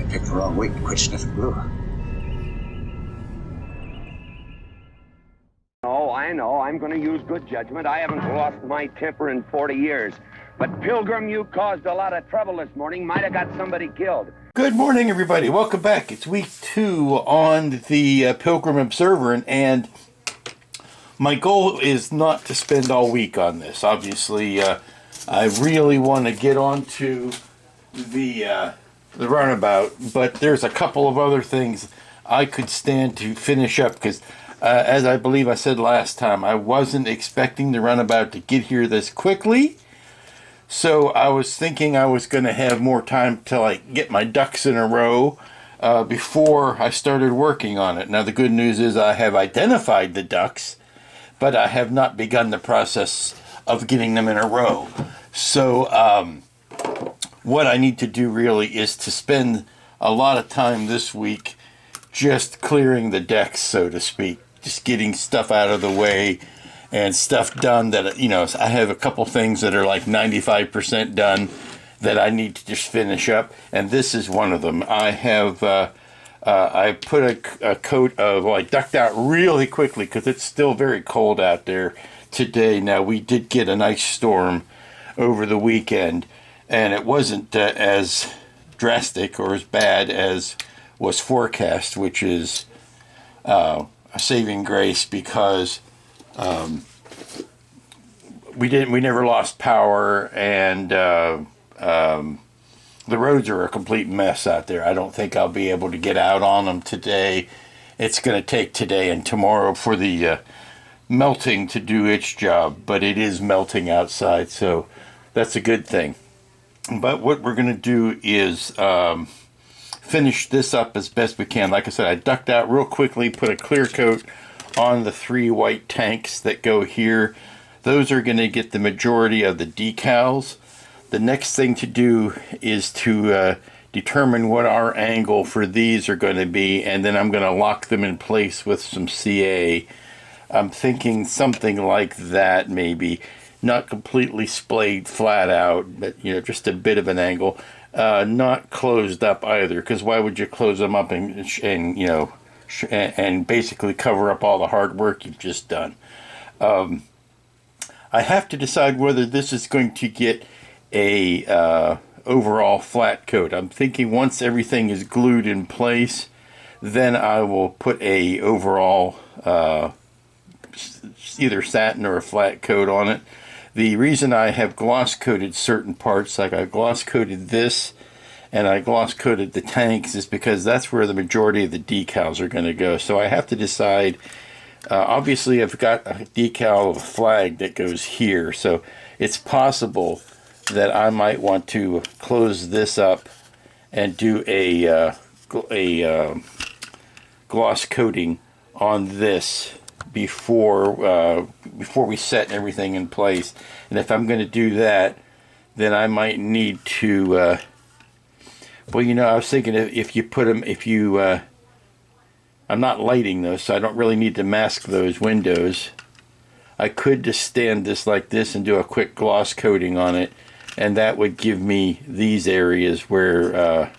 Picked the wrong week to quit sniffing glue. Oh, I know. I'm going to use good judgment. I haven't lost my temper in 40 years. But, Pilgrim, you caused a lot of trouble this morning. Might have got somebody killed. Good morning, everybody. Welcome back. It's week 2 on the Pilgrim Observer, and my goal is not to spend all week on this. Obviously, I really want to get onto the runabout, but there's a couple of other things I could stand to finish up because, as I believe I said last time, I wasn't expecting the runabout to get here this quickly. So I was thinking I was going to have more time to get my ducks in a row before I started working on it. Now the good news is I have identified the ducks, but I have not begun the process of getting them in a row. So what I need to do really is to spend a lot of time this week just clearing the decks, so to speak, just getting stuff out of the way and stuff done that, I have a couple things that are like 95% done that I need to just finish up, and this is one of them. I have I put a coat of, I ducked out really quickly because it's still very cold out there today. Now, we did get a nice storm over the weekend, and it wasn't as drastic or as bad as was forecast, which is a saving grace because we never lost power, and the roads are a complete mess out there. I don't think I'll be able to get out on them today. It's going to take today and tomorrow for the melting to do its job, but it is melting outside, so that's a good thing. But what we're going to do is finish this up as best we can. Like I said, I ducked out real quickly, put a clear coat on the 3 white tanks that go here. Those are going to get the majority of the decals. The next thing to do is to determine what our angle for these are going to be, and then I'm going to lock them in place with some CA. I'm thinking something like that, maybe. Not completely splayed flat out, but just a bit of an angle. Not closed up either, because why would you close them up and basically cover up all the hard work you've just done? I have to decide whether this is going to get a overall flat coat. I'm thinking once everything is glued in place, then I will put a overall either satin or a flat coat on it. The reason I have gloss coated certain parts, like I gloss coated this and I gloss coated the tanks, is because that's where the majority of the decals are going to go. So I have to decide. Obviously, I've got a decal of a flag that goes here, so it's possible that I might want to close this up and do a gloss coating on this before we set everything in place. And if I'm going to do that, then I might need to I was thinking if you put them, I'm not lighting those, so I don't really need to mask those windows. I could just stand this like this and do a quick gloss coating on it, and that would give me these areas where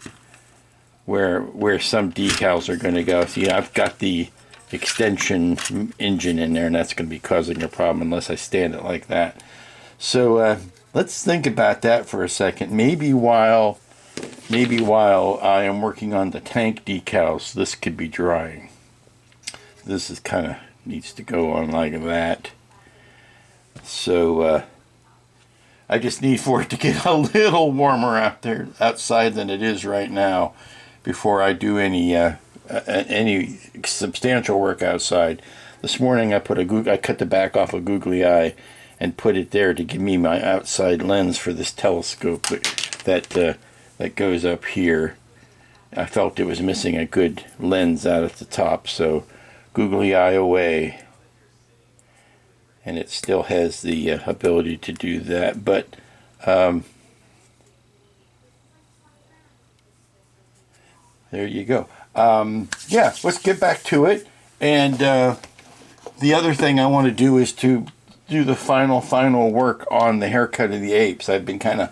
some decals are going to go. See, I've got the extension engine in there, and that's going to be causing a problem unless I stand it like that. So let's think about that for a second. Maybe while I am working on the tank decals, this could be drying. This is kind of needs to go on like that. So I just need for it to get a little warmer outside than it is right now before I do any substantial work outside. This morning I cut the back off a googly eye and put it there to give me my outside lens for this telescope that goes up here. I felt it was missing a good lens out at the top, so googly eye away. And it still has the ability to do that, but there you go. Yeah, let's get back to it. And the other thing I want to do is to do the final work on the haircut of the apes. I've been kind of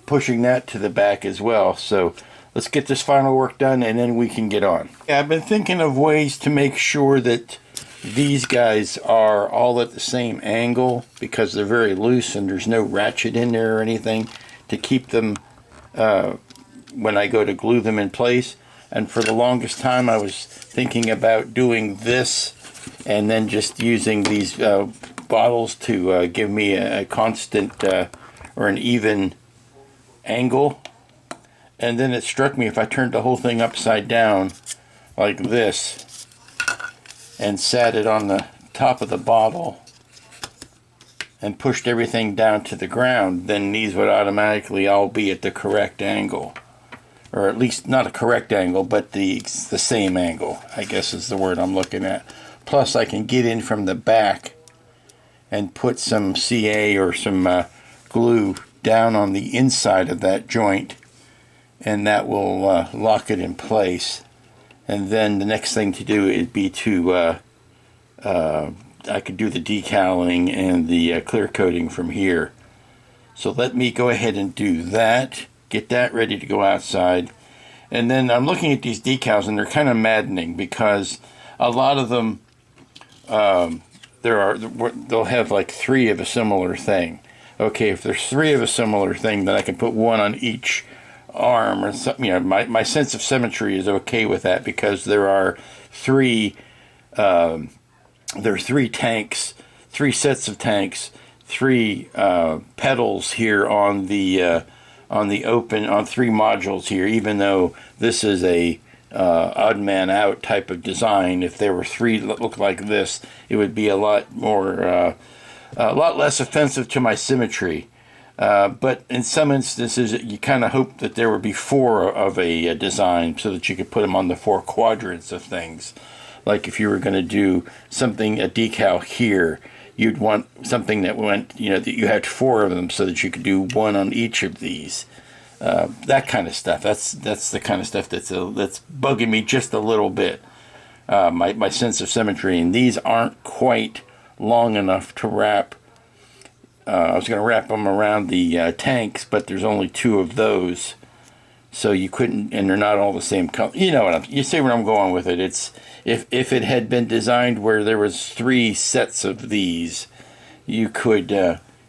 pushing that to the back as well. So let's get this final work done and then we can get on. Yeah, I've been thinking of ways to make sure that these guys are all at the same angle, because they're very loose and there's no ratchet in there or anything to keep them when I go to glue them in place. And for the longest time I was thinking about doing this and then just using these bottles to give me a constant or an even angle. And then it struck me, if I turned the whole thing upside down like this and sat it on the top of the bottle and pushed everything down to the ground, then these would automatically all be at the correct angle. Or at least not a correct angle, but the same angle, I guess is the word I'm looking at. Plus I can get in from the back and put some CA or some glue down on the inside of that joint, and that will lock it in place. And then the next thing to do would be to I could do the decaling and the clear coating from here. So let me go ahead and do that, get that ready to go outside. And then I'm looking at these decals and they're kind of maddening, because a lot of them they'll have like 3 of a similar thing. Okay, if there's 3 of a similar thing, then I can put 1 on each arm or something. You know, my sense of symmetry is okay with that, because there are 3 tanks, 3 sets of tanks, 3 pedals here on the open, on 3 modules here. Even though this is a odd man out type of design, if there were 3 that look like this, it would be a lot more a lot less offensive to my symmetry. But in some instances, you kind of hope that there would be 4 of a design, so that you could put them on the 4 quadrants of things. Like if you were going to do something, a decal here, you'd want something that went, you know, that you had 4 of them, so that you could do 1 on each of these. That kind of stuff. That's the kind of stuff that's bugging me just a little bit. My sense of symmetry, and these aren't quite long enough to wrap. I was going to wrap them around the tanks, but there's only 2 of those, so you couldn't, and they're not all the same color. You know what you see where I'm going with it. It's if it had been designed where there was 3 sets of these, you could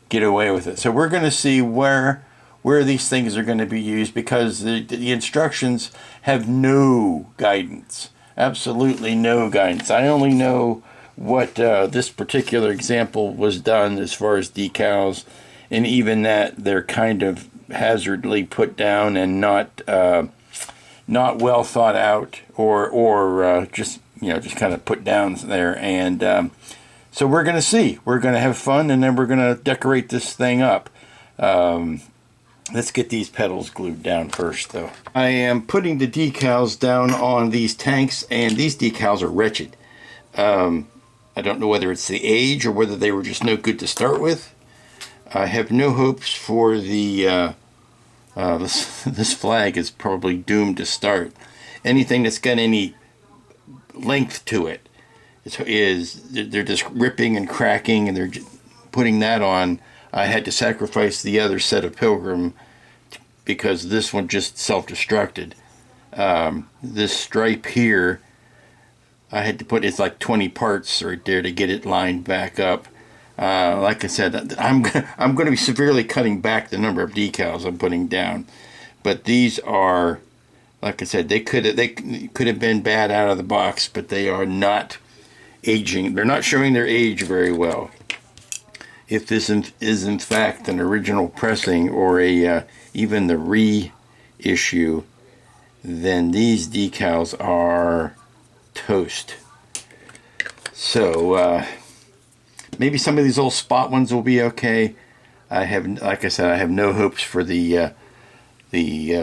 get away with it. So we're going to see where these things are going to be used, because the instructions have no guidance, absolutely no guidance. I only know what this particular example was done as far as decals, and even that they're kind of hazardly put down and not well thought out, or just kind of put down there. And so we're going to see. We're going to have fun, and then we're going to decorate this thing up. Let's get these pedals glued down first, though. I am putting the decals down on these tanks, and these decals are wretched. I don't know whether it's the age or whether they were just no good to start with. I have no hopes for the this flag is probably doomed to start. Anything that's got any length to it they're just ripping and cracking, and they're putting that on. I had to sacrifice the other set of Pilgrim because this one just self-destructed. This stripe here, I had to put, it's like 20 parts right there to get it lined back up. Like I said, I'm going to be severely cutting back the number of decals I'm putting down. But these are, like I said, they could have been bad out of the box, but they are not aging. They're not showing their age very well. If this is in fact an original pressing or even the reissue, then these decals are toast. So maybe some of these old spot ones will be okay. Like I said, I have no hopes for the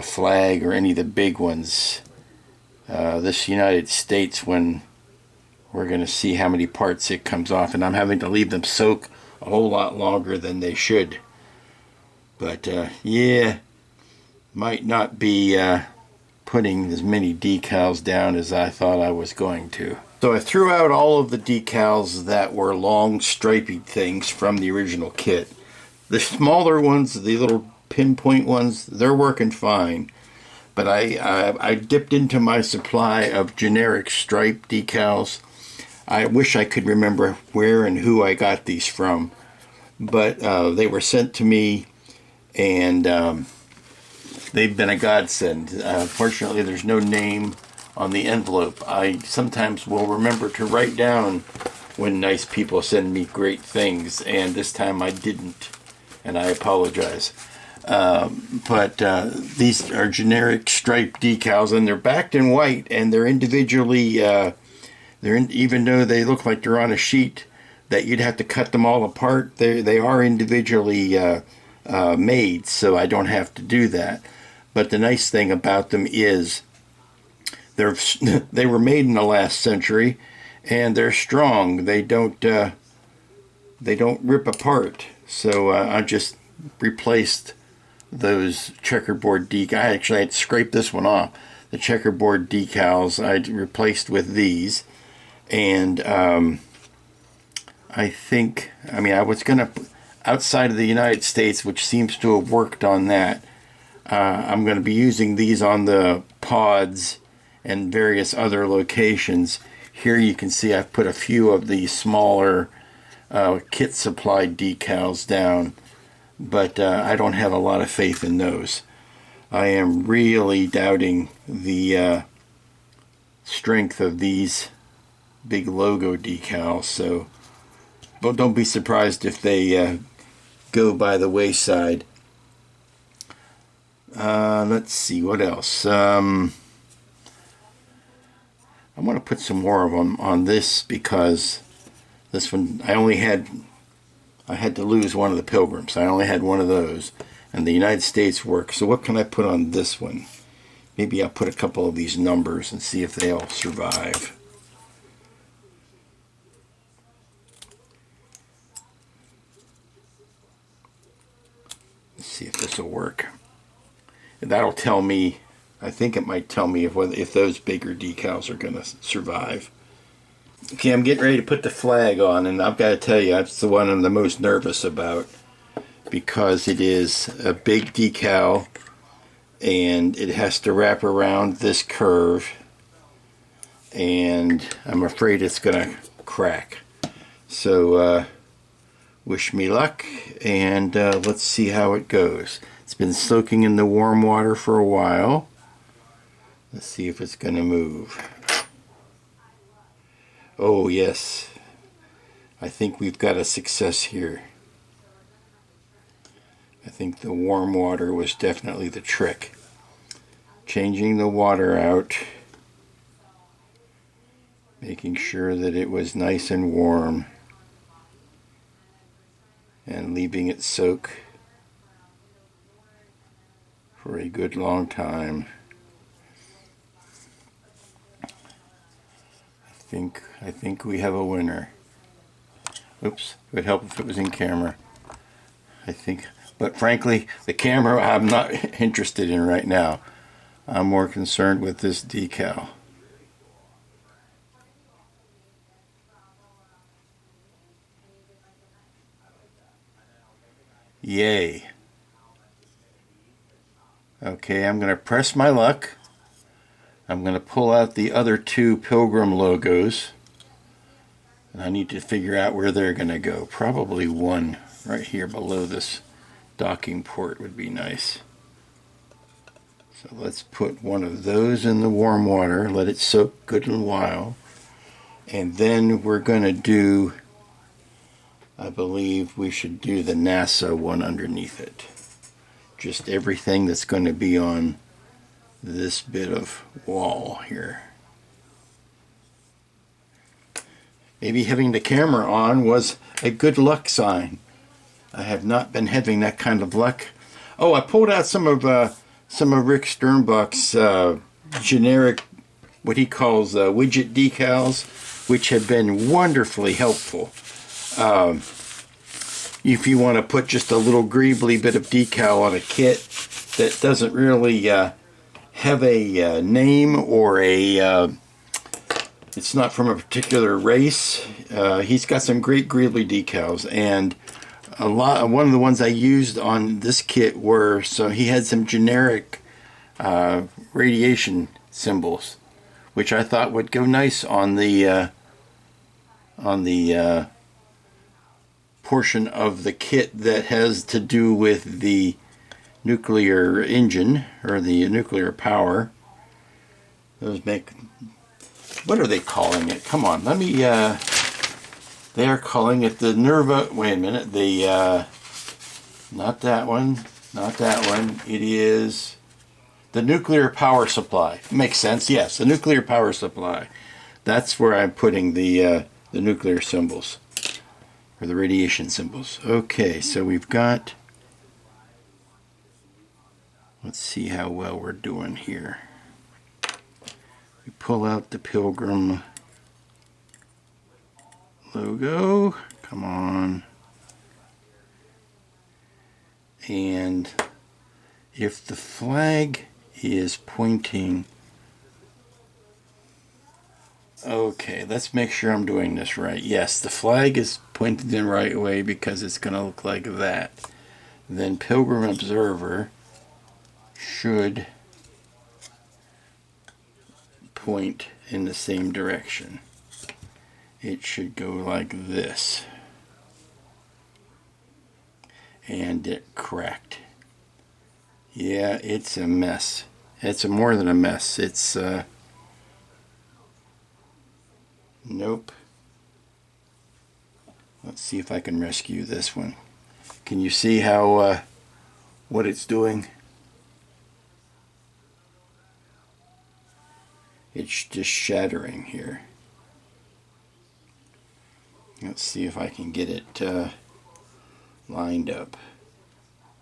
flag or any of the big ones. This United States, when we're going to see how many parts it comes off, and I'm having to leave them soak a whole lot longer than they should. But yeah, might not be putting as many decals down as I thought I was going to. So I threw out all of the decals that were long stripy things from the original kit. The smaller ones, the little pinpoint ones, they're working fine. but I dipped into my supply of generic stripe decals. I wish I could remember where and who I got these from, but they were sent to me, and they've been a godsend. Fortunately, there's no name on the envelope. I sometimes will remember to write down when nice people send me great things, and this time I didn't, and I apologize. But these are generic striped decals, and they're backed in white, and they're individually, even though they look like they're on a sheet that you'd have to cut them all apart, they are individually made, so I don't have to do that. But the nice thing about them is they were made in the last century, and they're strong. They don't rip apart. So I just replaced those checkerboard decals. I actually had to scrape this one off. The checkerboard decals I replaced with these, and I was gonna, outside of the United States, which seems to have worked on that. I'm going to be using these on the pods and various other locations. Here you can see I've put a few of the smaller kit supplied decals down, but I don't have a lot of faith in those. I am really doubting the strength of these big logo decals, so don't be surprised if they go by the wayside. Let's see, what else? I want to put some more of them on this, because this one, I had to lose one of the Pilgrims. I only had one of those, and the United States work. So what can I put on this one? Maybe I'll put a couple of these numbers and see if they all survive. Let's see if this will work. That'll tell me, I think it might tell me if those bigger decals are going to survive. Okay, I'm getting ready to put the flag on, and I've got to tell you, that's the one I'm the most nervous about, because it is a big decal, and it has to wrap around this curve, and I'm afraid it's going to crack. So, wish me luck, and let's see how it goes. It's been soaking in the warm water for a while. Let's see if it's going to move. Oh yes, I think we've got a success here. I think the warm water was definitely the trick. Changing the water out, making sure that it was nice and warm, and leaving it soak for a good long time. I think we have a winner. Oops, it would help if it was in camera. But frankly, the camera I'm not interested in right now. I'm more concerned with this decal. Yay. Okay, I'm going to press my luck. I'm going to pull out the other two Pilgrim logos. And I need to figure out where they're going to go. Probably one right here below this docking port would be nice. So let's put one of those in the warm water, let it soak good and while. And then we're going to do, I believe we should do the NASA one underneath it. Just everything that's going to be on this bit of wall here. Maybe having the camera on was a good luck sign. I have not been having that kind of luck. Oh, I pulled out some of Rick Sternbach's generic, what he calls widget decals, which have been wonderfully helpful. If you want to put just a little greebly bit of decal on a kit that doesn't really have a name, or it's not from a particular race, he's got some great greebly decals, and one of the ones I used on this kit were, so he had some generic radiation symbols, which I thought would go nice on the portion of the kit that has to do with the nuclear engine or the nuclear power. Those make, what are they calling it? Come on, let me, they are calling it the Nerva, wait a minute, the, not that one, not that one, it is the nuclear power supply. Makes sense, yes, the nuclear power supply. That's where I'm putting the nuclear symbols, or the radiation symbols. Okay, so we've got, let's see how well we're doing here. We pull out the Pilgrim logo. Come on. And if the flag is pointing, okay, let's make sure I'm doing this right. Yes, the flag is pointed the right way because it's going to look like that. Then Pilgrim Observer should point in the same direction. It should go like this. And it cracked. Yeah, it's a mess. It's more than a mess. It's nope. Let's see if I can rescue this one. Can you see how what it's doing? It's just shattering here. Let's see if I can get it lined up.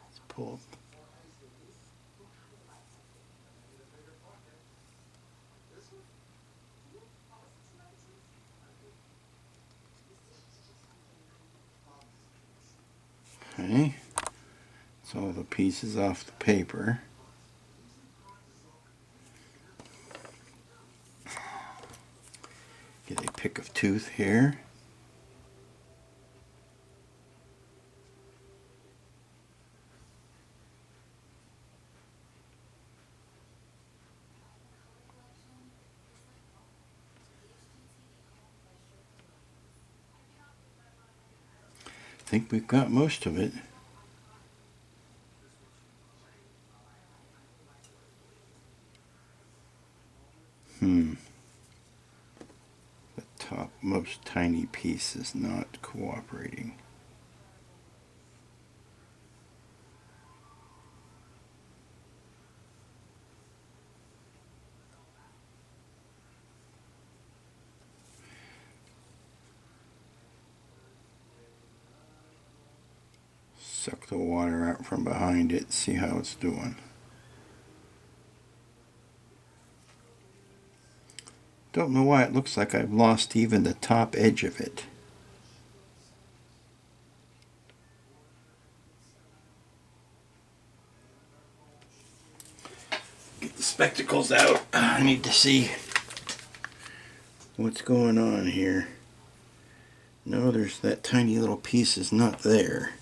Let's pull. Okay. It's all the pieces off the paper. Get a pick of tooth here. I think we've got most of it. The topmost tiny piece is not cooperating. Suck the water out from behind it, see how it's doing. Don't know why it looks like I've lost even the top edge of it. Get the spectacles out. I need to see what's going on here. No, there's that tiny little piece is not there.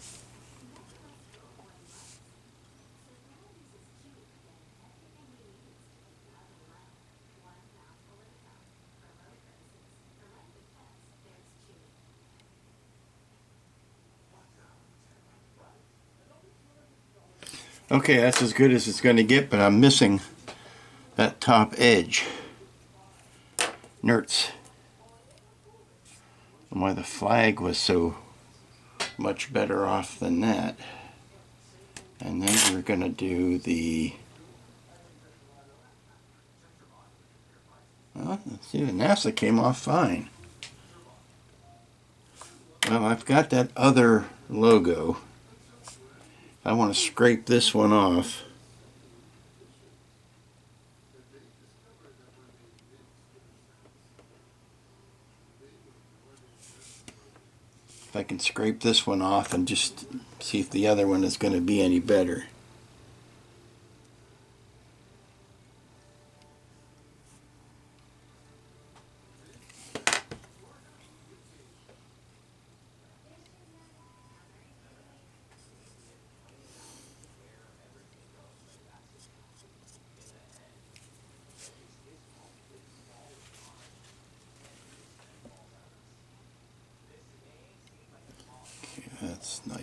Okay, that's as good as it's going to get, but I'm missing that top edge. Nerds. And why the flag was so much better off than that. And then we're going to do the... Well, see, the NASA came off fine. Well, I've got that other logo. I want to scrape this one off. If I can scrape this one off and just see if the other one is going to be any better.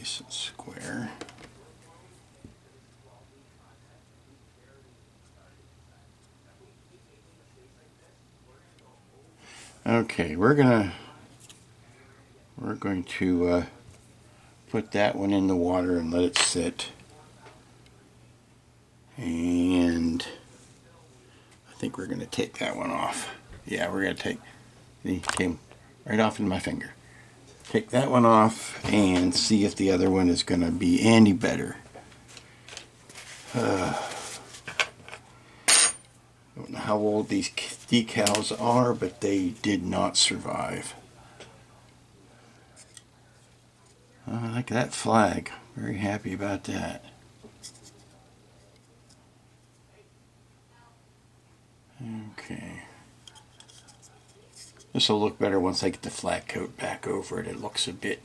nice and square. Okay, we're going to put that one in the water and let it sit. And I think we're going to take that one off. Yeah, we're going to take, it came right off in my finger. Take that one off and see if the other one is going to be any better. I don't know how old these decals are, but they did not survive. I like that flag. Very happy about that. Okay. This will look better once I get the flat coat back over it. It looks a bit,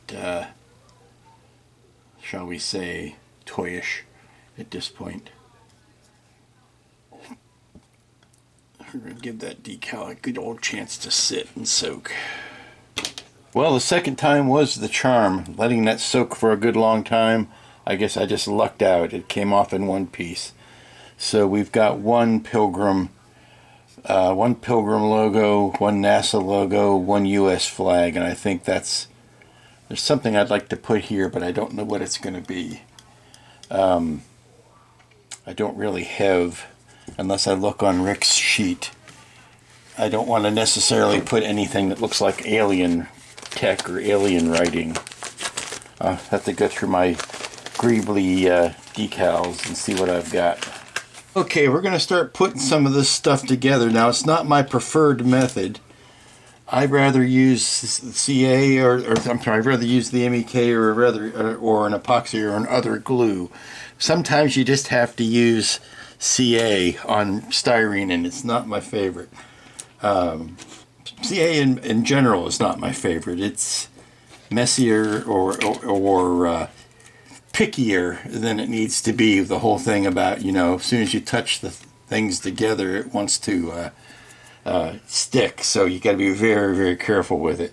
shall we say, toyish at this point. We're going to give that decal a good old chance to sit and soak. Well, the second time was the charm. Letting that soak for a good long time, I guess I just lucked out. It came off in one piece. So we've got one Pilgrim logo, one NASA logo, one US flag, and I think there's something I'd like to put here, but I don't know what it's going to be. I don't really have, unless I look on Rick's sheet, I don't want to necessarily put anything that looks like alien tech or alien writing. I'll have to go through my Greebly decals and see what I've got. Okay, we're going to start putting some of this stuff together. Now, it's not my preferred method. I'd rather use CA I'd rather use the MEK or an epoxy or an other glue. Sometimes you just have to use CA on styrene, and it's not my favorite. CA in general is not my favorite. It's messier or pickier than it needs to be. The whole thing about, as soon as you touch the things together, it wants to stick. So you got to be very, very careful with it.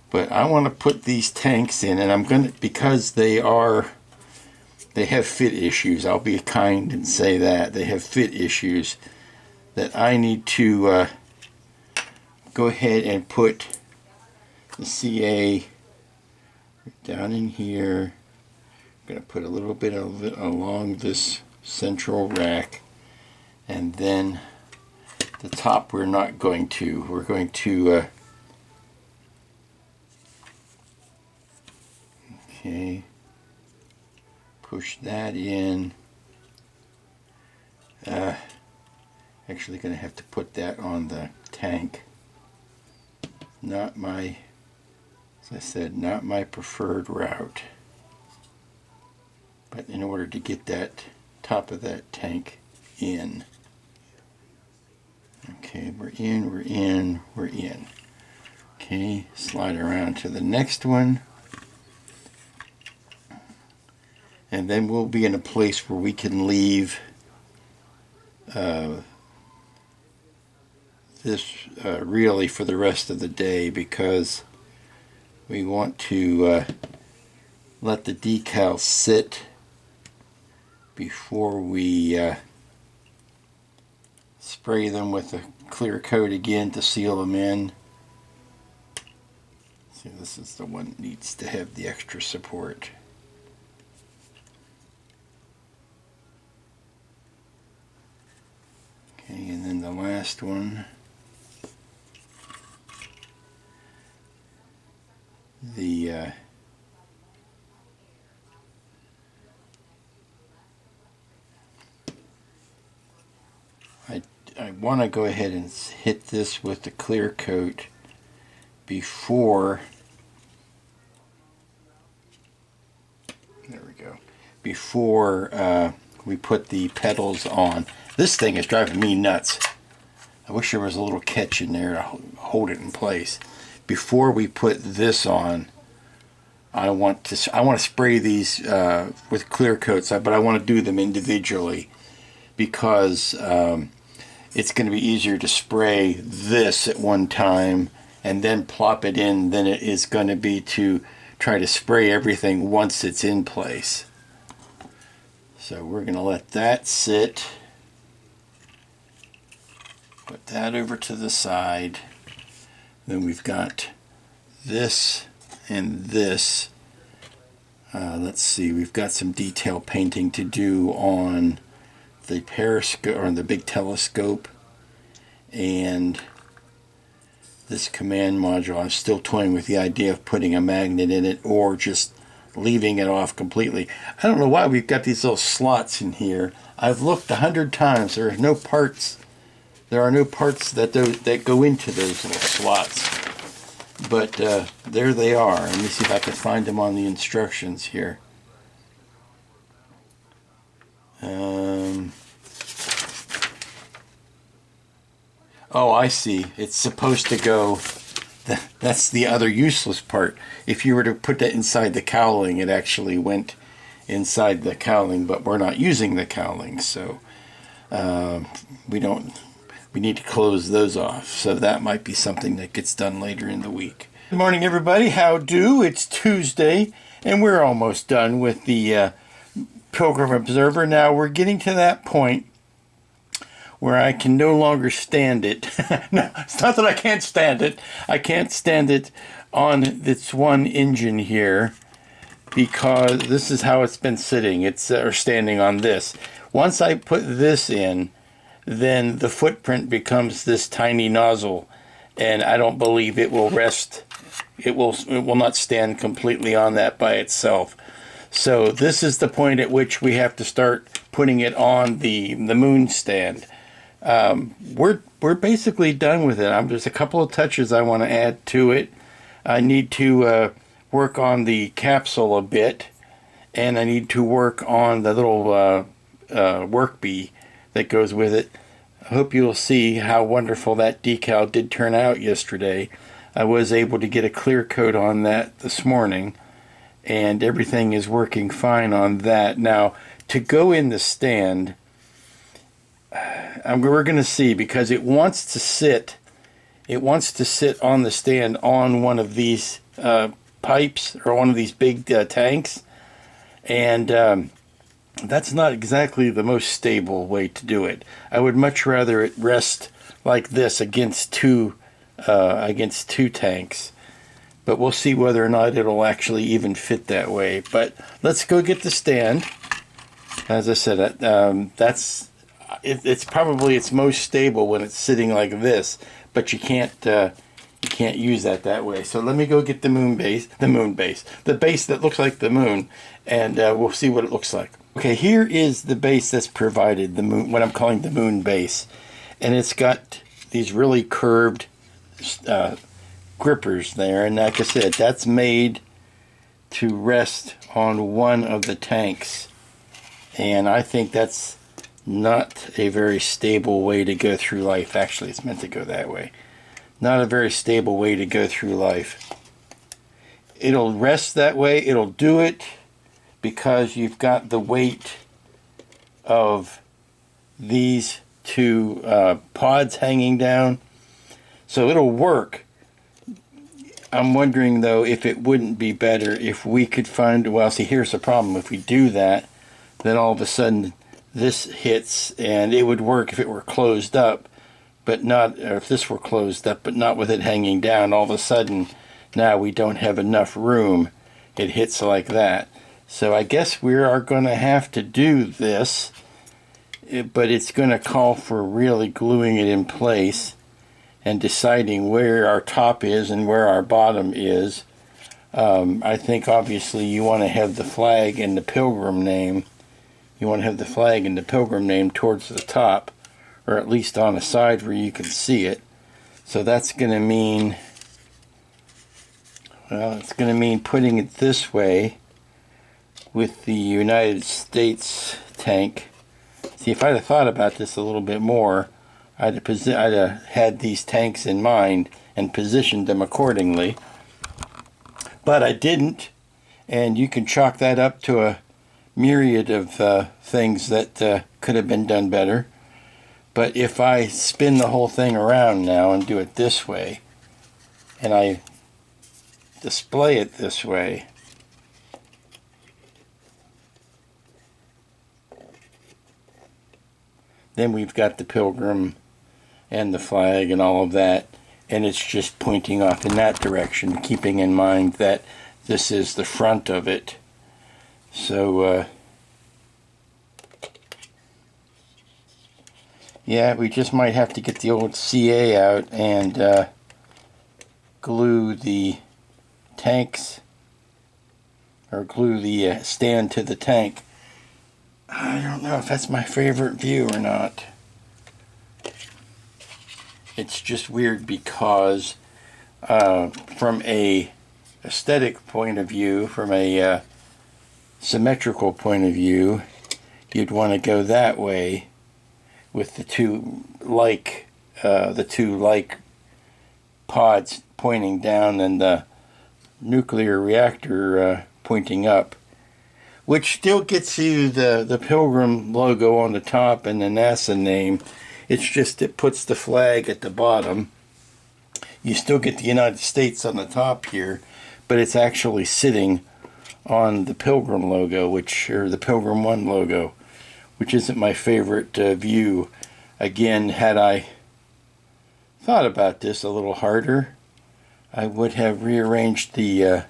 But I want to put these tanks in, and I'm going to, because they have fit issues. I'll be kind and say that they have fit issues, that I need to go ahead and put the CA down in here. I'm going to put a little bit of it along this central rack, and then the top we're not going to. We're going to okay, push that in. Actually going to have to put that on the tank. Not my, as I said, not my preferred route. But in order to get that top of that tank in. Okay, we're in. Okay, slide around to the next one. And then we'll be in a place where we can leave this really for the rest of the day, because we want to let the decals sit before we spray them with a clear coat again to seal them in. See, this is the one that needs to have the extra support. Okay, and then the last one. I want to go ahead and hit this with the clear coat before, there we go, before we put the pedals on. This thing is driving me nuts. I wish there was a little catch in there to hold it in place. Before we put this on, I want to spray these with clear coats, but I want to do them individually, because it's going to be easier to spray this at one time and then plop it in than it is going to be to try to spray everything once it's in place. So we're going to let that sit. Put that over to the side. Then we've got this and this. Let's see, we've got some detail painting to do on the periscope or the big telescope and this command module. I'm still toying with the idea of putting a magnet in it or just leaving it off completely. I don't know why we've got these little slots in here. I've looked 100 times. There are no parts. There are no parts that go into those little slots. But there they are. Let me see if I can find them on the instructions here. Oh, I see. It's supposed to go... That's the other useless part. If you were to put that inside the cowling, it actually went inside the cowling, but we're not using the cowling, so we need to close those off. So that might be something that gets done later in the week. Good morning, everybody. How do? It's Tuesday, and we're almost done with the Pilgrim Observer. Now we're getting to that point where I can no longer stand it. No, it's not that I can't stand it. I can't stand it on this one engine here because this is how it's been sitting. It's or standing on this. Once I put this in, then the footprint becomes this tiny nozzle, and I don't believe it will rest. It will not stand completely on that by itself. So this is the point at which we have to start putting it on the moon stand. We're basically done with it. There's a couple of touches I want to add to it. I need to work on the capsule a bit, and I need to work on the little work bee that goes with it. I hope you'll see how wonderful that decal did turn out yesterday. I was able to get a clear coat on that this morning, and everything is working fine on that. Now, to go in the stand, we're going to see, because it wants to sit on the stand on one of these pipes or one of these big tanks, and that's not exactly the most stable way to do it. I would much rather it rest like this against two tanks, but we'll see whether or not it'll actually even fit that way. But let's go get the stand. As I said, it's probably its most stable when it's sitting like this, but you can't use that way. So let me go get the base that looks like the moon, and we'll see what it looks like. Okay, here is the base that's provided, the moon, what I'm calling the moon base, and it's got these really curved grippers there, and like I said, that's made to rest on one of the tanks, and I think that's not a very stable way to go through life. Actually, it's meant to go that way. Not a very stable way to go through life. It'll rest that way. It'll do it because you've got the weight of these two pods hanging down. So it'll work. I'm wondering, though, if it wouldn't be better if we could find... Well, see, here's the problem. If we do that, then all of a sudden this hits, and it would work if it were closed up, but not, or if this were closed up, but not with it hanging down. All of a sudden, now we don't have enough room. It hits like that. So I guess we are going to have to do this, but it's going to call for really gluing it in place and deciding where our top is and where our bottom is. I think obviously you want to have the flag and the Pilgrim name. You want to have the flag and the Pilgrim name towards the top, or at least on the side where you can see it. So that's going to mean, well, it's going to mean putting it this way with the United States tank. See, if I'd have thought about this a little bit more, I'd have had these tanks in mind and positioned them accordingly. But I didn't, and you can chalk that up to a myriad of things that could have been done better. But if I spin the whole thing around now and do it this way, and I display it this way, Then we've got the Pilgrim and the flag and all of that, and it's just pointing off in that direction, keeping in mind that this is the front of it. So yeah, we just might have to get the old CA out and glue the tanks, or glue the stand to the tank. I don't know if that's my favorite view or not. It's just weird because from a aesthetic point of view, from a symmetrical point of view, you'd want to go that way with the two like pods pointing down and the nuclear reactor pointing up, which still gets you the Pilgrim logo on the top and the NASA name. It's just it puts the flag at the bottom. You still get the United States on the top here, but it's actually sitting on the Pilgrim logo, or the Pilgrim 1 logo, which isn't my favorite view. Again, had I thought about this a little harder, I would have rearranged the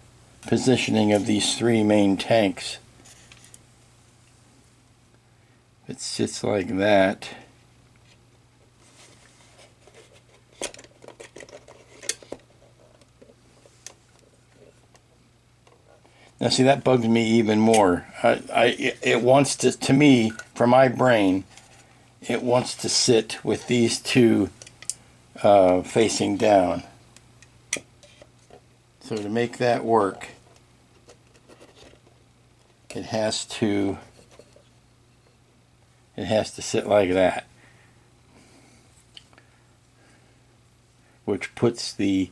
positioning of these three main tanks. It sits like that. Now see, that bugs me even more. It wants to me, for my brain, it wants to sit with these two facing down. So to make that work, it has to sit like that, which puts the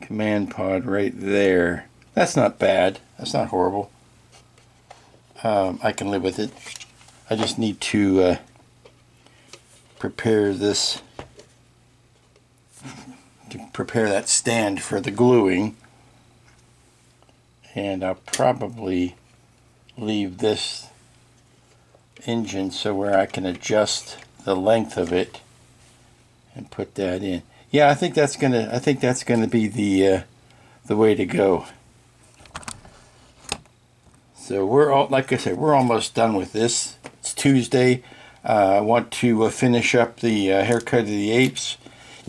command pod right there. That's not bad. That's not horrible. I can live with it. I just need to prepare this, to prepare that stand for the gluing. And I'll probably leave this engine so where I can adjust the length of it and put that in. Yeah, I think that's gonna be the way to go. So like I said, we're almost done with this. It's Tuesday. I want to finish up the haircut of the apes,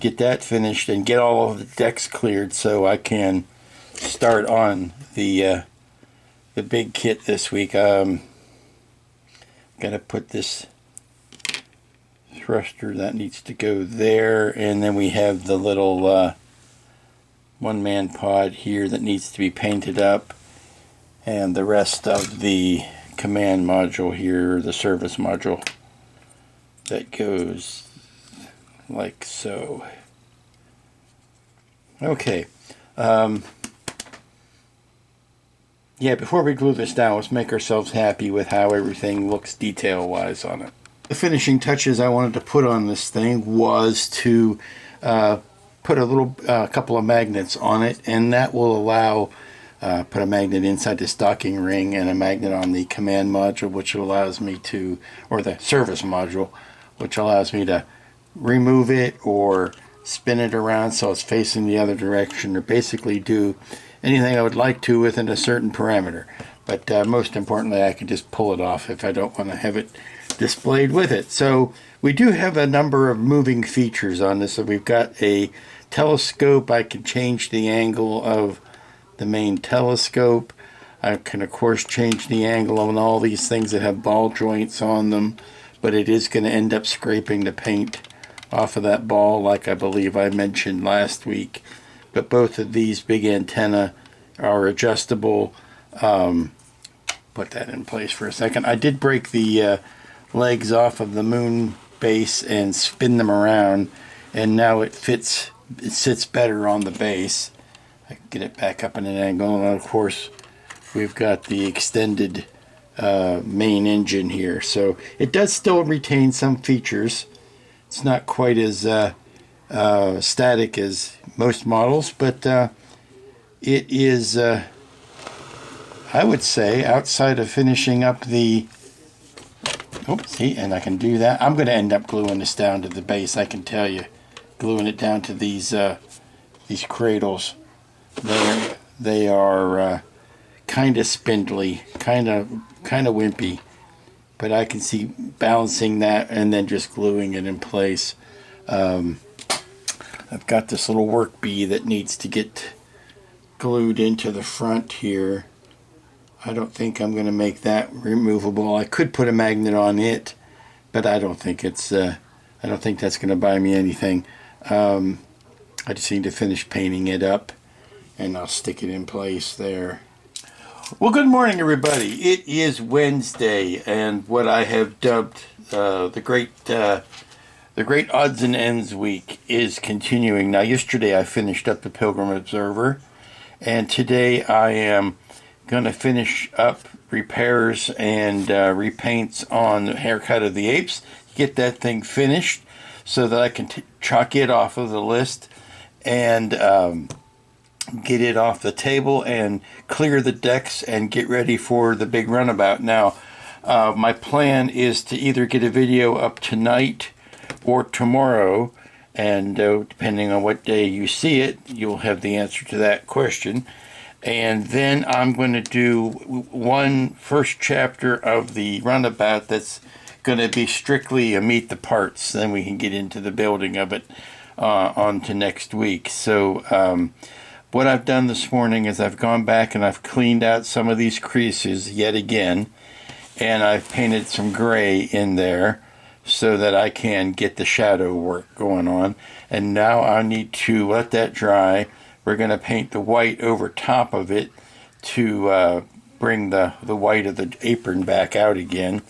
get that finished, and get all of the decks cleared so I can start on the big kit this week. Got to put this thruster that needs to go there, and then we have the little one-man pod here that needs to be painted up. And the rest of the command module here, the service module, that goes like so. Okay. Yeah, before we glue this down, let's make ourselves happy with how everything looks detail-wise on it. The finishing touches I wanted to put on this thing was to put a couple of magnets on it, and that will allow put a magnet inside the stocking ring and a magnet on the command module, which allows me to, or the service module, which allows me to remove it or spin it around so it's facing the other direction, or basically do anything I would like to within a certain parameter. But most importantly, I can just pull it off if I don't want to have it displayed with it. So we do have a number of moving features on this. So we've got a telescope. I can change the angle of the main telescope. I can of course change the angle on all these things that have ball joints on them, but it is going to end up scraping the paint off of that ball, like I believe I mentioned last week. But both of these big antenna are adjustable. Put that in place for a second. I did break the legs off of the moon base and spin them around, and now it sits better on the base. I can get it back up in an angle, and of course we've got the extended main engine here, so it does still retain some features. It's not quite as static as most models, but it is, I would say, outside of finishing up the Oops, see, and I can do that. I'm going to end up gluing this down to the base, I can tell you. Gluing it down to these cradles. They are kind of spindly, kind of wimpy, but I can see balancing that and then just gluing it in place. I've got this little work bee that needs to get glued into the front here. I don't think I'm going to make that removable. I could put a magnet on it, but I don't think it's I don't think that's going to buy me anything. I just need to finish painting it up, and I'll stick it in place there. Well, good morning, everybody. It is Wednesday, and what I have dubbed the great odds and ends week is continuing. Now, yesterday I finished up the Pilgrim Observer, and today I am going to finish up repairs and repaints on the haircut of the apes. Get that thing finished so that I can chalk it off of the list and get it off the table and clear the decks and get ready for the big runabout. Now, my plan is to either get a video up tonight or tomorrow, and depending on what day you see it, you'll have the answer to that question. And then I'm going to do one first chapter of the runabout that's going to be strictly a meet the parts. Then we can get into the building of it on to next week. So what I've done this morning is I've gone back and I've cleaned out some of these creases yet again, and I've painted some gray in there so that I can get the shadow work going on. And now I need to let that dry. We're going to paint the white over top of it to bring the white of the apron back out again.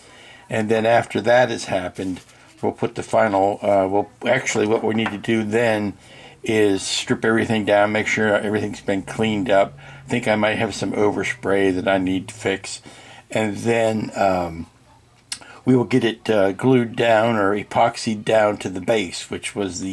And then after that has happened, we'll put the final, what we need to do then is strip everything down, make sure everything's been cleaned up. I think I might have some overspray that I need to fix. And then we will get it glued down or epoxied down to the base, which was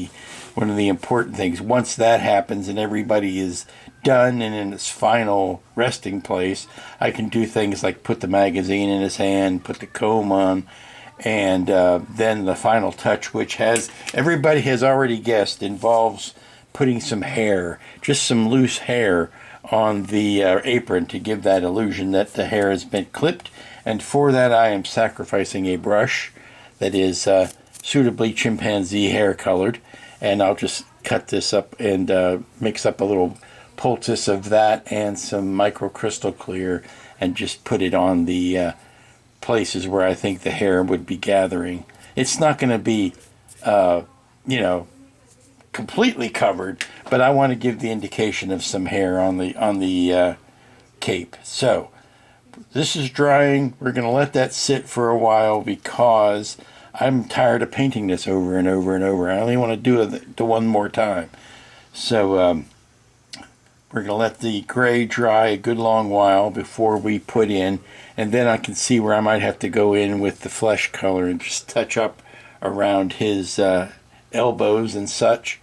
one of the important things. Once that happens and everybody is done and in its final resting place, I can do things like put the magazine in his hand, put the comb on, and then the final touch, which everybody has already guessed, involves putting some hair, just some loose hair on the apron to give that illusion that the hair has been clipped. And for that I am sacrificing a brush that is suitably chimpanzee hair colored. And I'll just cut this up and mix up a little poultice of that and some microcrystal clear and just put it on the places where I think the hair would be gathering. It's not going to be, completely covered, but I want to give the indication of some hair on the cape. So this is drying. We're going to let that sit for a while because I'm tired of painting this over and over and over. I only want to do it one more time. So we're going to let the gray dry a good long while before we put in, and then I can see where I might have to go in with the flesh color and just touch up around his elbows and such,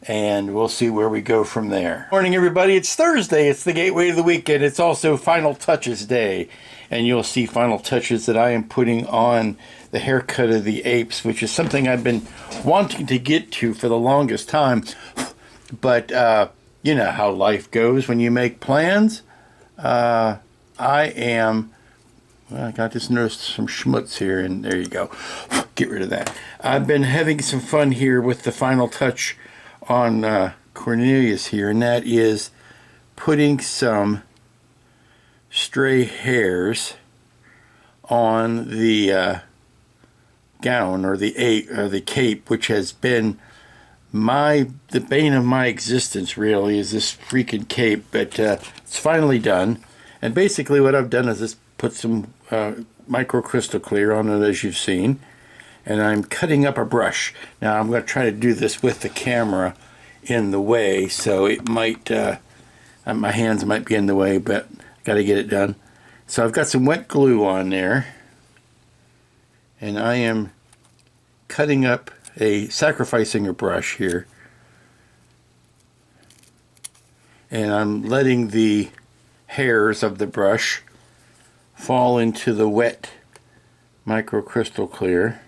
and we'll see where we go from there. Morning, everybody. It's Thursday. It's the gateway to the weekend. It's also Final Touches Day, and you'll see final touches that I am putting on the haircut of the apes, which is something I've been wanting to get to for the longest time. But you know how life goes when you make plans. I just noticed some schmutz here, and there you go. Get rid of that. I've been having some fun here with the final touch on Cornelius here, and that is putting some stray hairs on the gown or the cape, which has been the bane of my existence, really, is this freaking cape. But it's finally done, and basically what I've done is just put some microcrystal clear on it, as you've seen, and I'm cutting up a brush. Now I'm going to try to do this with the camera in the way, so it might my hands might be in the way, but got to get it done. So I've got some wet glue on there, and I am sacrificing a brush here, and I'm letting the hairs of the brush fall into the wet micro crystal clear.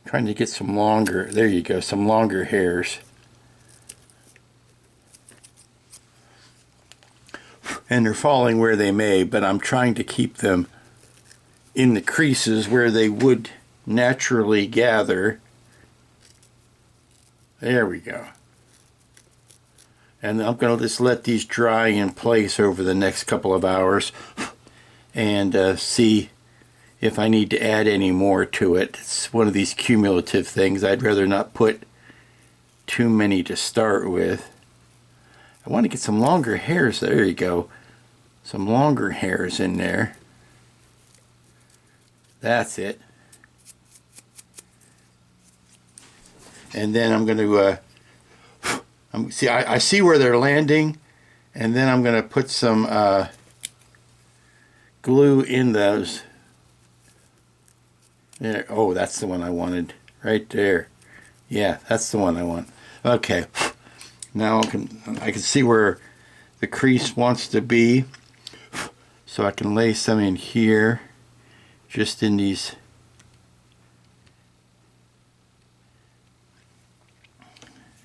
Trying to get some longer, there you go, some longer hairs. And they're falling where they may, but I'm trying to keep them in the creases where they would naturally gather. There we go. And I'm going to just let these dry in place over the next couple of hours and see if I need to add any more to it. It's one of these cumulative things. I'd rather not put too many to start with. I want to get some longer hairs. There you go. Some longer hairs in there. That's it. And then I'm going to see, I see where they're landing, and then I'm going to put some glue in those. There. Oh, that's the one I wanted. Right there. Yeah, that's the one I want. Okay. Now I can see where the crease wants to be. So I can lay some in here. Just in these.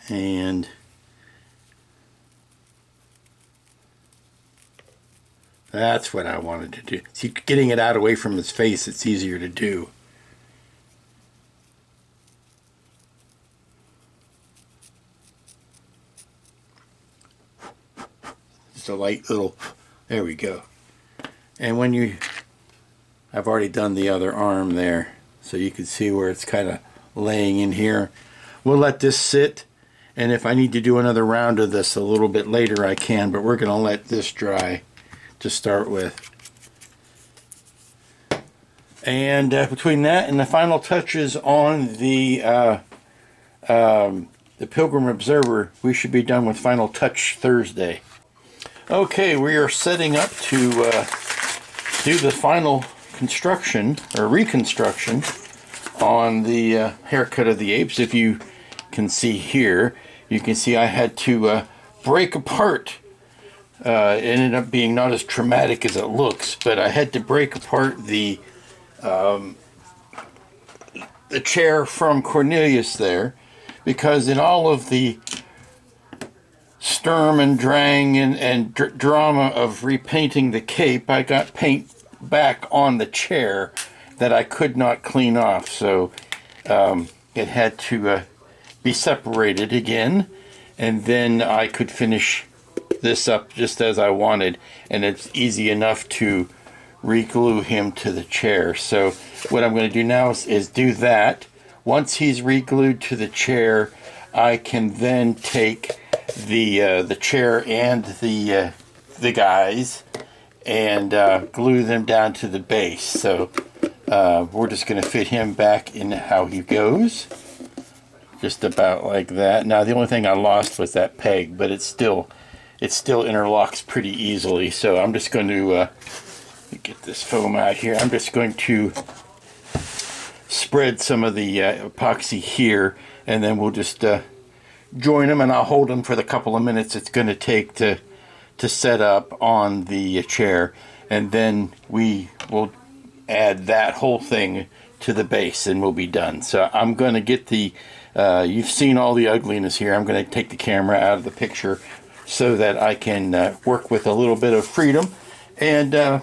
And that's what I wanted to do. See, getting it out away from his face, it's easier to do. Just a light little, there we go. And when you, I've already done the other arm there, so you can see where it's kind of laying in here. We'll let this sit, and if I need to do another round of this a little bit later, I can, but we're going to let this dry to start with. And between that and the final touches on the Pilgrim Observer, we should be done with Final Touch Thursday. Okay, we are setting up to do the final construction, or reconstruction, on the haircut of the apes. If you can see here, you can see I had to break apart. It ended up being not as traumatic as it looks, but I had to break apart the chair from Cornelius there, because in all of the sturm and drang and drama of repainting the cape, I got paint back on the chair that I could not clean off, so it had to be separated again, and then I could finish this up just as I wanted, and it's easy enough to re-glue him to the chair. So what I'm going to do now is do that. Once he's re-glued to the chair, I can then take the chair and the guys and glue them down to the base. So we're just going to fit him back in how he goes, just about like that. Now the only thing I lost was that peg, but it still interlocks pretty easily. So I'm just going to get this foam out here. I'm just going to spread some of the epoxy here, and then we'll just join them, and I'll hold them for the couple of minutes it's going to take to set up on the chair, and then we will add that whole thing to the base and we'll be done. So I'm going to get the you've seen all the ugliness here. I'm going to take the camera out of the picture so that I can work with a little bit of freedom, and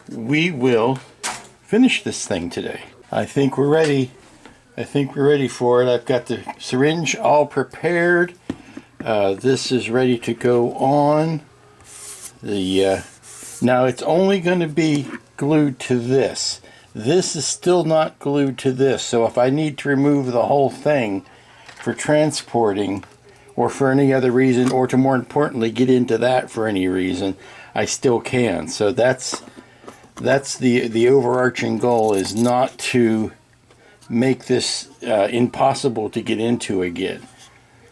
we will finish this thing today. I think we're ready. I think we're ready for it. I've got the syringe all prepared. This is ready to go on. Now it's only going to be glued to this. This is still not glued to this. So if I need to remove the whole thing for transporting, or for any other reason, or to more importantly get into that for any reason, I still can. So that's the overarching goal, is not to make this impossible to get into again.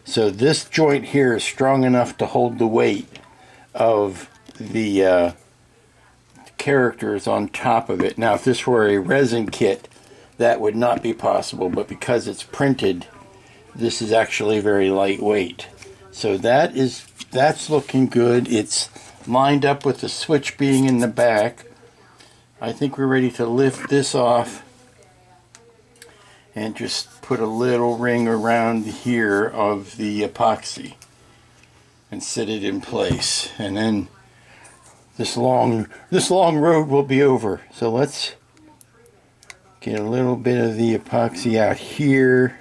So this joint here is strong enough to hold the weight of the characters on top of it. Now if this were a resin kit, that would not be possible, but because it's printed, this is actually very lightweight. So that's looking good. It's lined up with the switch being in the back, I think we're ready to lift this off and just put a little ring around here of the epoxy and set it in place, and then this long road will be over. So let's get a little bit of the epoxy out here,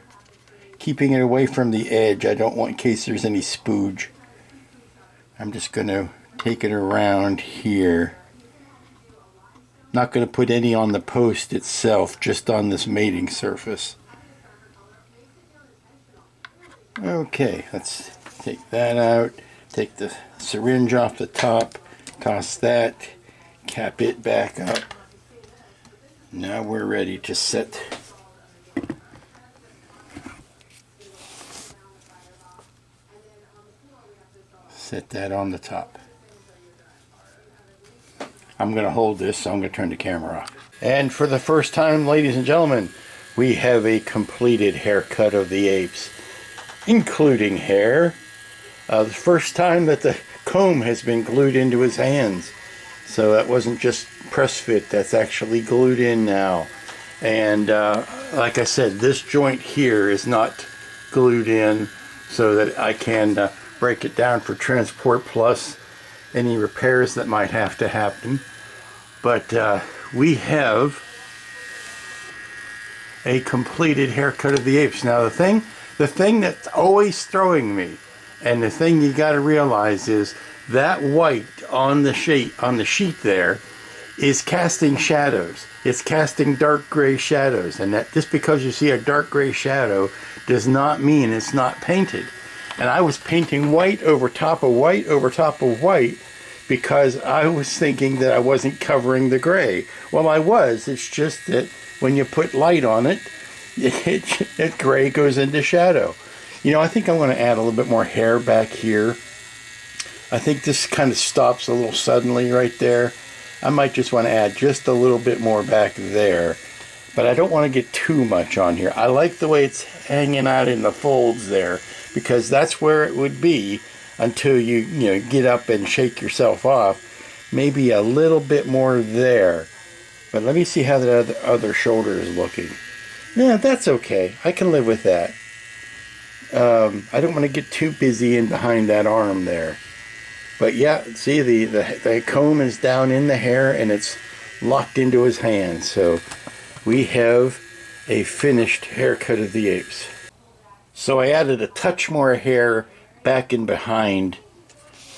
keeping it away from the edge. I don't want, in case there's any spooge. I'm just going to take it around here. Not going to put any on the post itself, just on this mating surface. Okay, let's take that out. Take the syringe off the top, toss that, cap it back up. Now we're ready to set that on the top. I'm going to hold this, so I'm going to turn the camera off. And for the first time, ladies and gentlemen, we have a completed haircut of the apes, including hair. The first time that the comb has been glued into his hands. So that wasn't just press fit, that's actually glued in now. And like I said, this joint here is not glued in, so that I can break it down for transport plus any repairs that might have to happen. But we have a completed haircut of the apes. Now the thing that's always throwing me, and the thing you got to realize, is that white on the sheet there is casting shadows. It's casting dark gray shadows, and that just because you see a dark gray shadow does not mean it's not painted. And I was painting white over top of white over top of white because I was thinking that I wasn't covering the gray. Well, I was. It's just that when you put light on it, it gray goes into shadow. You know, I think I'm going to add a little bit more hair back here. I think this kind of stops a little suddenly right there. I might just want to add just a little bit more back there. But I don't want to get too much on here. I like the way it's hanging out in the folds there, because that's where it would be until you get up and shake yourself off. Maybe a little bit more there. But let me see how the other shoulder is looking. Yeah, that's okay. I can live with that. I don't want to get too busy in behind that arm there. But yeah, see, the comb is down in the hair and it's locked into his hand. So we have a finished haircut of the apes. So I added a touch more hair back and behind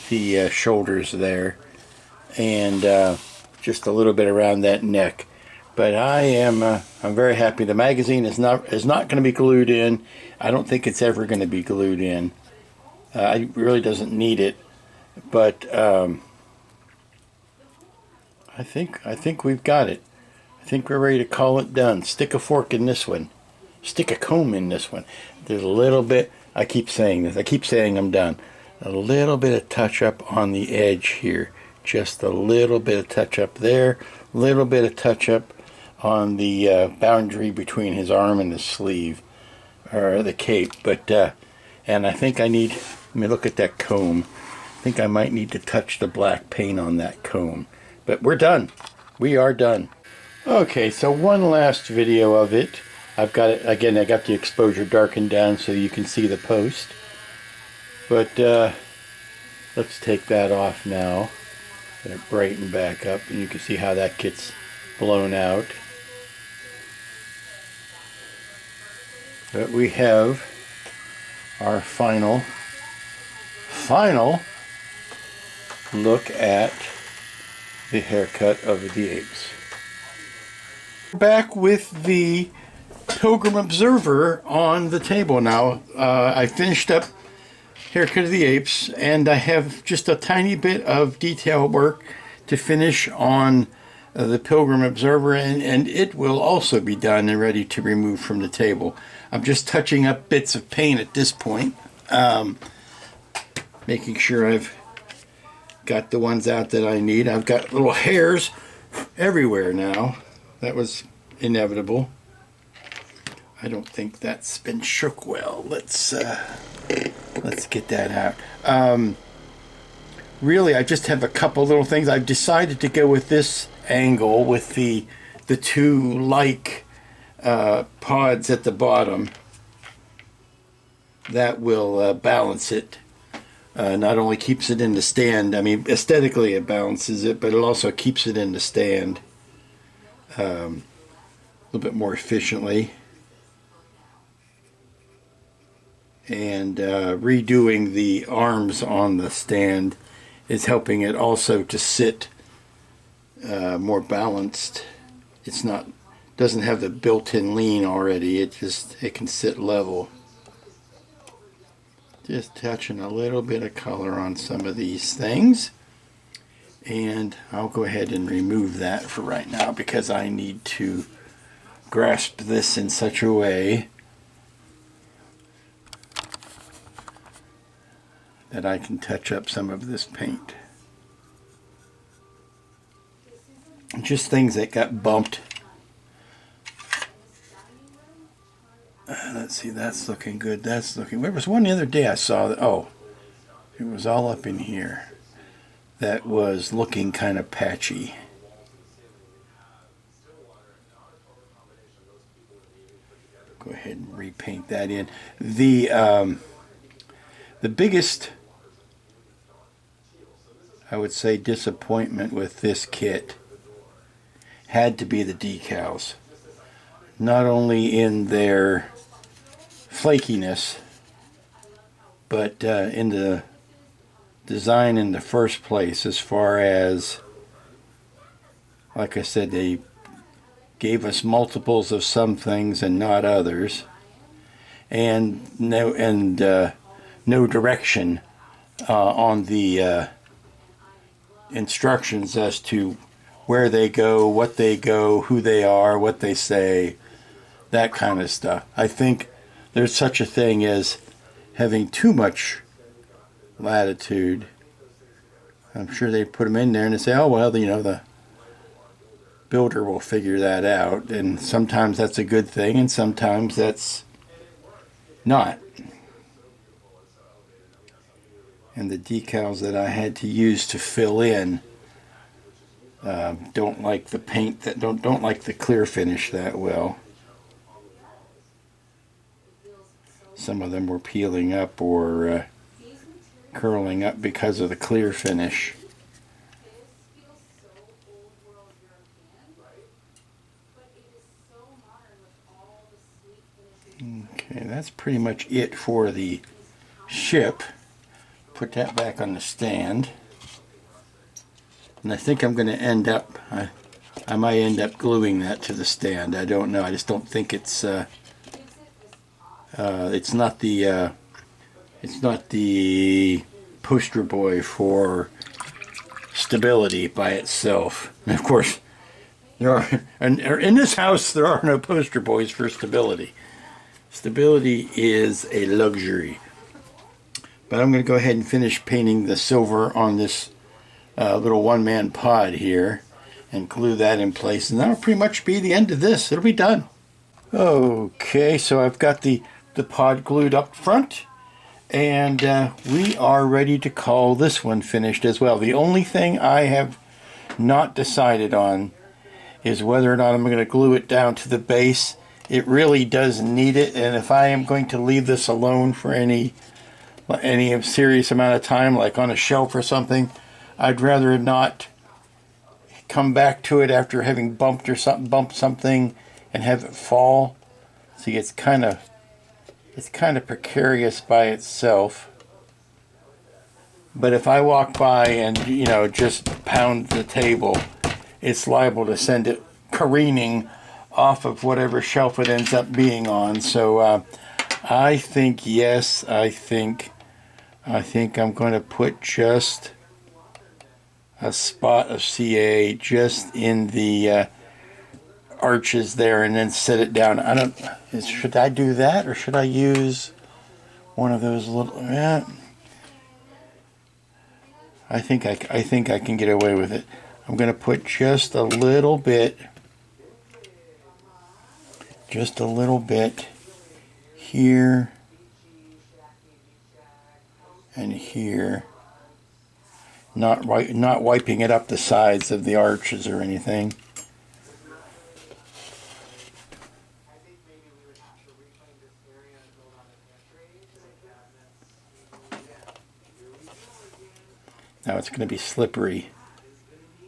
the shoulders there, and just a little bit around that neck. But I'm very happy. The magazine is not going to be glued in. I don't think it's ever going to be glued in. It really doesn't need it. But I think we've got it. I think we're ready to call it done. Stick a fork in this one. Stick a comb in this one. There's a little bit, I keep saying this, I keep saying I'm done. A little bit of touch up on the edge here. Just a little bit of touch up there. A little bit of touch up on the boundary between his arm and his sleeve, or the cape. But and I think I need, let me look at that comb. I think I might need to touch the black paint on that comb. But we're done. We are done. Okay, so one last video of it. I've got it, again, I got the exposure darkened down so you can see the post. But let's take that off now. Let it brighten back up, and you can see how that gets blown out. But we have our final look at the haircut of the apes. Back with the Pilgrim Observer on the table now. I finished up haircut of the apes, and I have just a tiny bit of detail work to finish on the Pilgrim Observer, and it will also be done and ready to remove from the table. I'm just touching up bits of paint at this point, making sure I've got the ones out that I need. I've got little hairs everywhere now. That was inevitable. I don't think that's been shook well. Let's get that out. Really, I just have a couple little things. I've decided to go with this angle with the two like pods at the bottom. That will balance it. Not only keeps it in the stand, I mean, aesthetically it balances it, but it also keeps it in the stand a little bit more efficiently. And redoing the arms on the stand is helping it also to sit more balanced. It's not, doesn't have the built-in lean already. It can sit level. Just touching a little bit of color on some of these things. And I'll go ahead and remove that for right now because I need to grasp this in such a way that I can touch up some of this paint. Just things that got bumped. Let's see, that's looking good. That's looking. There was one the other day I saw that. Oh, it was all up in here. That was looking kind of patchy. Go ahead and repaint that in. The biggest, I would say, disappointment with this kit had to be the decals. Not only in their flakiness, but in the design in the first place, as far as, like I said, they gave us multiples of some things and not others, and no direction on the instructions as to where they go, what they go, who they are, what they say, that kind of stuff. I think there's such a thing as having too much latitude. I'm sure they put them in there and they say, oh, well, you know, the builder will figure that out. And sometimes that's a good thing, and sometimes that's not. And the decals that I had to use to fill in don't like the paint, that don't like the clear finish that well. Some of them were peeling up or curling up because of the clear finish. Okay, that's pretty much it for the ship. Put that back on the stand. And I think I'm going to end up, I might end up gluing that to the stand. I don't know. I just don't think it's not the poster boy for stability by itself. And of course, in this house there are no poster boys for stability. Stability is a luxury. But I'm going to go ahead and finish painting the silver on this little one-man pod here and glue that in place, and that'll pretty much be the end of this. It'll be done. Okay, so I've got the pod glued up front, and we are ready to call this one finished as well. The only thing I have not decided on is whether or not I'm going to glue it down to the base. It really does need it, and if I am going to leave this alone for any serious amount of time, like on a shelf or something, I'd rather not come back to it after having bumped something and have it fall. See, it's kind of precarious by itself. But if I walk by and, you know, just pound the table, it's liable to send it careening off of whatever shelf it ends up being on. So I think, yes, I think I'm going to put just a spot of CA just in the arches there, and then set it down. Should I do that, or should I use one of those little? I think I can get away with it. I'm going to put just a little bit here and here, not wiping it up the sides of the arches or anything. Now it's going to be slippery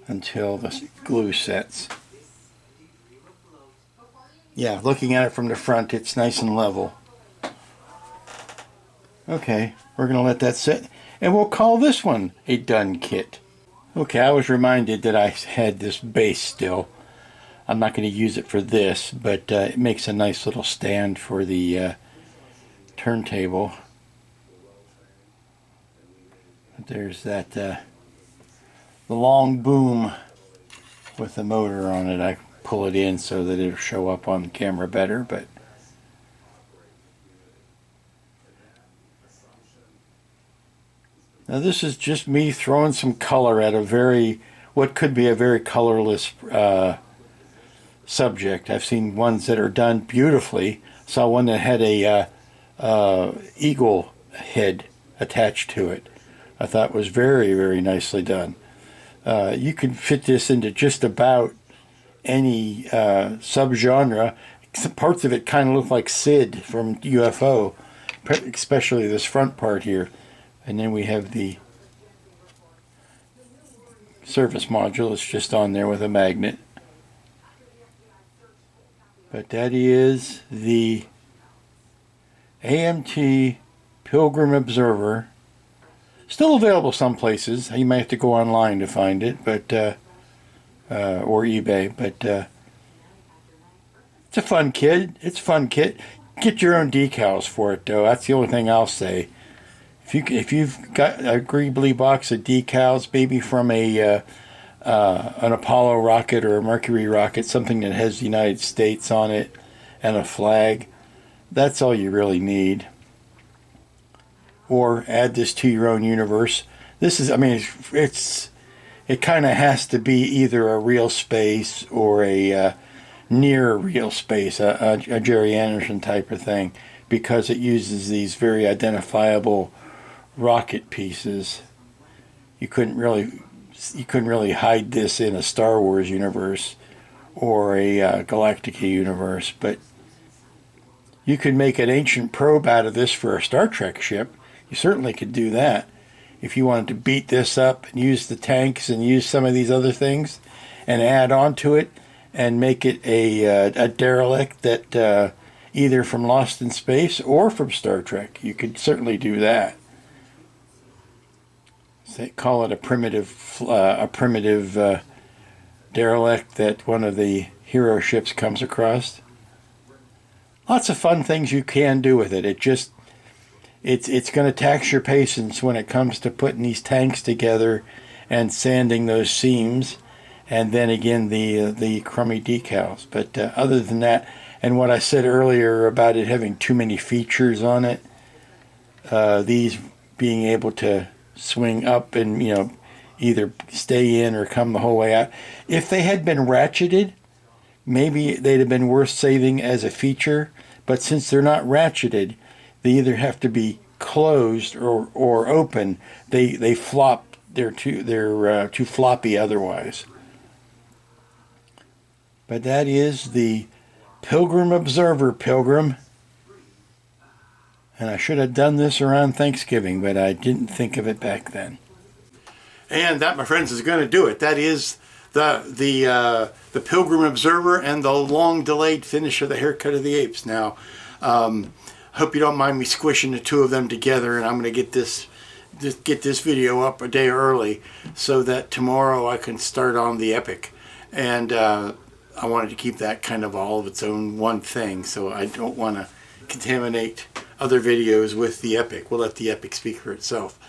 until the glue sets. Yeah, looking at it from the front, it's nice and level. Okay, we're going to let that sit, and we'll call this one a done kit. Okay, I was reminded that I had this base still. I'm not going to use it for this, but it makes a nice little stand for the turntable. There's that the long boom with the motor on it. I pull it in so that it'll show up on the camera better, but now this is just me throwing some color at what could be a very colorless subject. I've seen ones that are done beautifully. Saw one that had a eagle head attached to it. I thought was very, very nicely done. You can fit this into just about any subgenre. Parts of it kind of look like Sid from UFO, especially this front part here. And then we have the service module. It's just on there with a magnet. But that is the AMT Pilgrim Observer. Still available some places. You might have to go online to find it, but or eBay. But it's a fun kit. It's a fun kit. Get your own decals for it, though. That's the only thing I'll say. If you've got a Greebly box of decals, maybe from an Apollo rocket or a Mercury rocket, something that has the United States on it and a flag, that's all you really need. Or add this to your own universe. This is, I mean, it kind of has to be either a real space or a near real space, a Jerry Anderson type of thing, because it uses these very identifiable rocket pieces. You couldn't really hide this in a Star Wars universe or a Galactica universe, but you could make an ancient probe out of this for a Star Trek ship. You certainly could do that. If you wanted to beat this up and use the tanks and use some of these other things and add on to it and make it a derelict that either from Lost in Space or from Star Trek, you could certainly do that. They call it a primitive derelict that one of the hero ships comes across. Lots of fun things you can do with it. It's going to tax your patience when it comes to putting these tanks together and sanding those seams, and then again the crummy decals. But other than that, and what I said earlier about it having too many features on it, these being able to swing up and either stay in or come the whole way out. If they had been ratcheted, maybe they'd have been worth saving as a feature. But since they're not ratcheted, they either have to be closed or open. They flop. They're too floppy otherwise. But that is the Pilgrim Observer, Pilgrim. And I should have done this around Thanksgiving, but I didn't think of it back then. And that, my friends, is going to do it. That is the Pilgrim Observer and the long-delayed finish of the haircut of the apes. Now, hope you don't mind me squishing the two of them together, and I'm going to get this video up a day early so that tomorrow I can start on the epic. And I wanted to keep that kind of all of its own one thing, so I don't want to contaminate other videos with the epic. We'll let the epic speak for itself.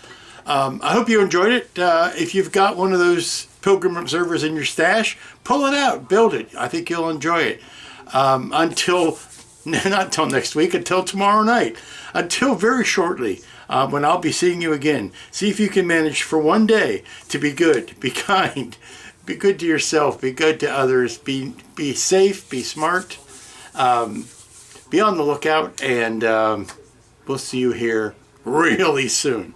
I hope you enjoyed it. If you've got one of those Pilgrim Observers in your stash, pull it out, build it. I think you'll enjoy it. Not until next week, until tomorrow night, until very shortly, when I'll be seeing you again. See if you can manage for one day to be good, be kind, be good to yourself, be good to others, be safe, be smart, be on the lookout, and we'll see you here really soon.